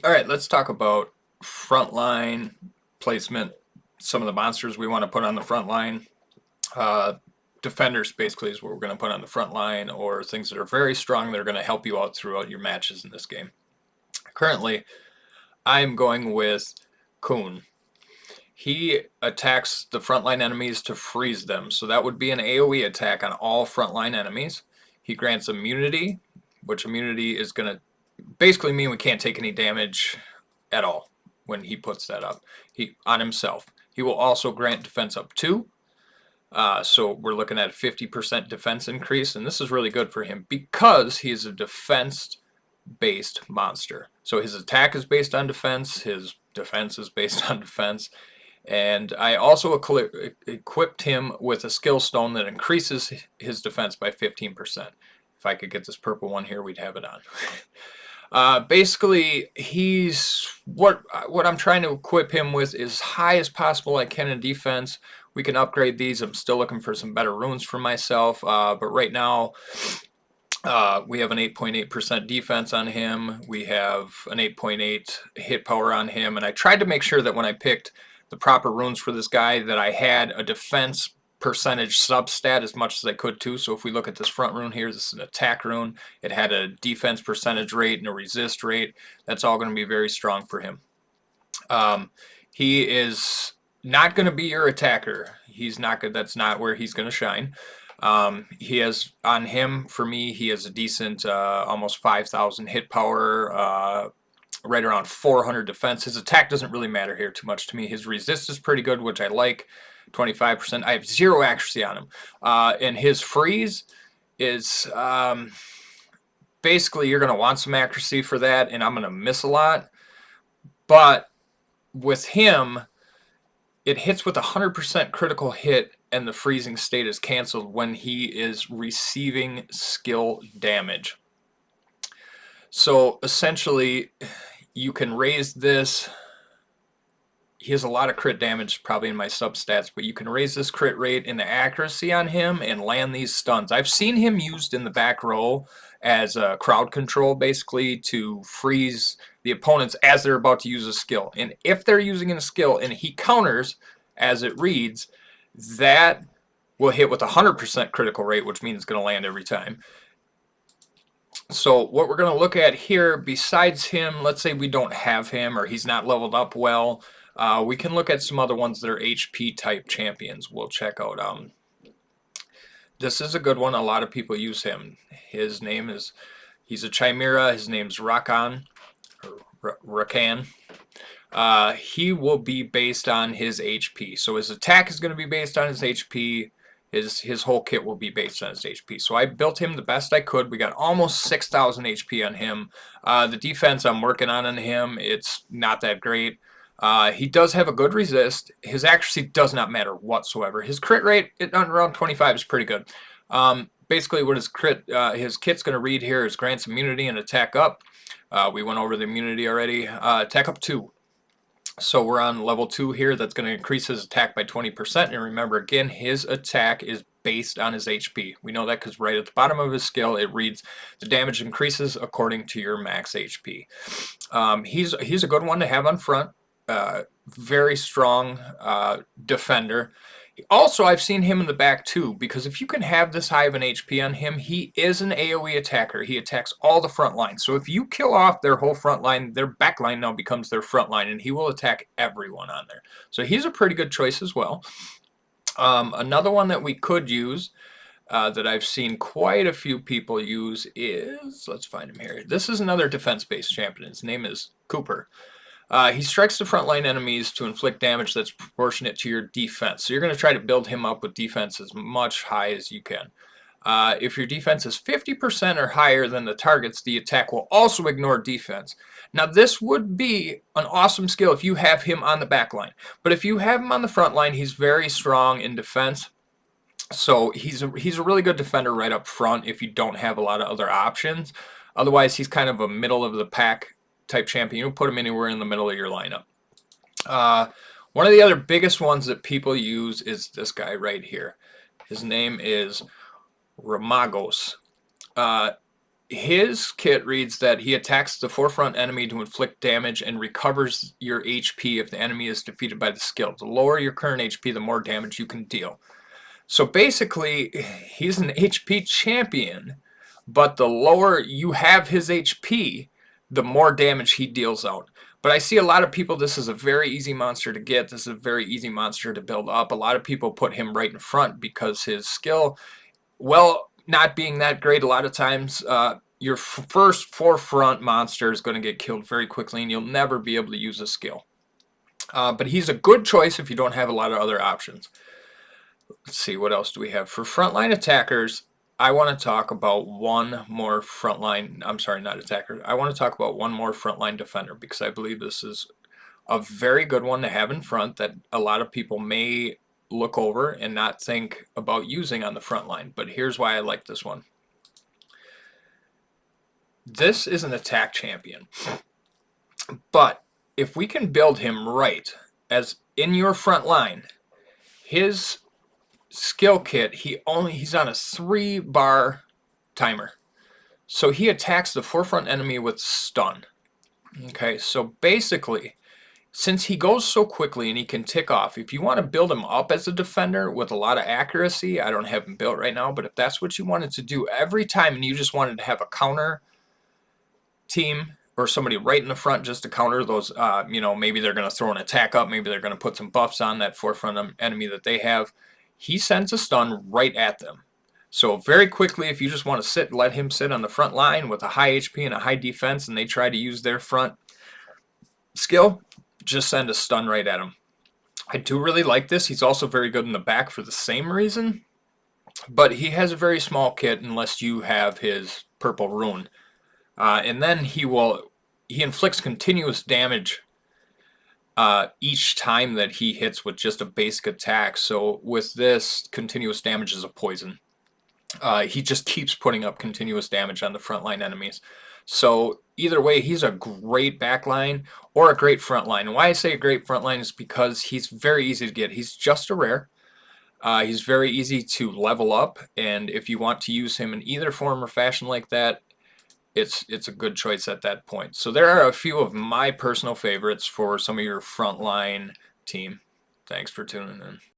All right, let's talk about frontline placement. Some of the monsters we want to put on the front line. Uh, Defenders basically is what we're going to put on the front line, or things that are very strong that are going to help you out throughout your matches in this game. Currently, I'm going with Kuhn. He attacks the frontline enemies to freeze them, so that would be an AoE attack on all frontline enemies. He grants immunity, which immunity is going to basically mean we can't take any damage at all when he puts that up on himself. He will also grant defense up 2. So we're looking at a 50% defense increase, and this is really good for him because he's a defense-based monster. So his attack is based on defense, his defense is based on defense, and I also equipped him with a skill stone that increases his defense by 15%. If I could get this purple one here, we'd have it on. Basically, he's what I'm trying to equip him with is high as possible I can in defense. We can upgrade these. I'm still looking for some better runes for myself, but right now we have an 8.8% defense on him. We have an 8.8 hit power on him, and I tried to make sure that when I picked the proper runes for this guy that I had a defense percentage substat as much as I could too. So if we look at this front rune here, this is an attack rune. It had a defense percentage rate and a resist rate. That's all going to be very strong for him. He is not going to be your attacker. He's not good. That's not where he's going to shine. He has on him for me. He has a decent, almost 5,000 hit power. Right around 400 defense. His attack doesn't really matter here too much to me. His resist is pretty good, which I like. 25%. I have 0 accuracy on him. And his freeze is basically you're going to want some accuracy for that, and I'm going to miss a lot. But with him, it hits with 100% critical hit, and the freezing state is canceled when he is receiving skill damage. So essentially, you can raise this. He has a lot of crit damage probably in my substats, but you can raise this crit rate and the accuracy on him and land these stuns. I've seen him used in the back row as a crowd control, basically to freeze the opponents as they're about to use a skill. And if they're using a skill and he counters as it reads, that will hit with 100% critical rate, which means it's going to land every time. So what we're going to look at here, besides him, let's say we don't have him or he's not leveled up well, we can look at some other ones that are HP type champions. We'll check out. This is a good one. A lot of people use him. His name is, he's a Chimera. His name's Rakan, or Rakan. He will be based on his HP. So his attack is going to be based on his HP. His whole kit will be based on his HP. So I built him the best I could. We got almost 6,000 HP on him. The defense I'm working on him, it's not that great. He does have a good resist. His accuracy does not matter whatsoever. His crit rate around 25 is pretty good. Basically, what his kit's going to read here is grants immunity and attack up. We went over the immunity already. Attack up 2. So we're on level 2 here. That's going to increase his attack by 20%. And remember, again, his attack is based on his HP. We know that because right at the bottom of his skill, it reads the damage increases according to your max HP. He's a good one to have on front. Very strong defender. Also, I've seen him in the back too, because if you can have this high of an HP on him, he is an AoE attacker. He attacks all the front lines. So if you kill off their whole front line, their back line now becomes their front line, and he will attack everyone on there. So he's a pretty good choice as well. Another one that we could use that I've seen quite a few people use is, let's find him here. This is another defense-based champion. His name is Cooper. He strikes the frontline enemies to inflict damage that's proportionate to your defense. So you're going to try to build him up with defense as much high as you can. If your defense is 50% or higher than the targets, the attack will also ignore defense. Now this would be an awesome skill if you have him on the back line. But if you have him on the front line, he's very strong in defense. So he's a really good defender right up front if you don't have a lot of other options. Otherwise, he's kind of a middle of the pack type champion. You put him anywhere in the middle of your lineup. One of the other biggest ones that people use is this guy right here. His name is Ramagos. his kit reads that he attacks the forefront enemy to inflict damage and recovers your HP if the enemy is defeated by the skill. The lower your current HP, the more damage you can deal. So basically, he's an HP champion, but the lower you have his HP, the more damage he deals out. But I see a lot of people, this is a very easy monster to get. This is a very easy monster to build up. A lot of people put him right in front because his skill, well, not being that great a lot of times, your first forefront monster is going to get killed very quickly and you'll never be able to use a skill. But he's a good choice if you don't have a lot of other options. Let's see, what else do we have? For frontline attackers, I want to talk about one more frontline, I'm sorry, not attacker. I want to talk about one more frontline defender because I believe this is a very good one to have in front that a lot of people may look over and not think about using on the front line. But here's why I like this one. This is an attack champion. But if we can build him right as in your front line, his skill kit, he's on a 3-bar timer. So he attacks the forefront enemy with stun. Okay, so basically, since he goes so quickly and he can tick off, if you want to build him up as a defender with a lot of accuracy, I don't have him built right now, but if that's what you wanted to do every time and you just wanted to have a counter team or somebody right in the front just to counter those, maybe they're going to throw an attack up, maybe they're going to put some buffs on that forefront enemy that they have, he sends a stun right at them. So very quickly, if you just want to let him sit on the front line with a high HP and a high defense and they try to use their front skill, just send a stun right at him. I do really like this. He's also very good in the back for the same reason, but he has a very small kit unless you have his purple rune. And then he inflicts continuous damage each time that he hits with just a basic attack. So with this, continuous damage is a poison. He just keeps putting up continuous damage on the frontline enemies. So either way, he's a great backline or a great frontline. And why I say a great frontline is because he's very easy to get. He's just a rare. He's very easy to level up, and if you want to use him in either form or fashion like that, it's a good choice at that point. So there are a few of my personal favorites for some of your frontline team. Thanks for tuning in.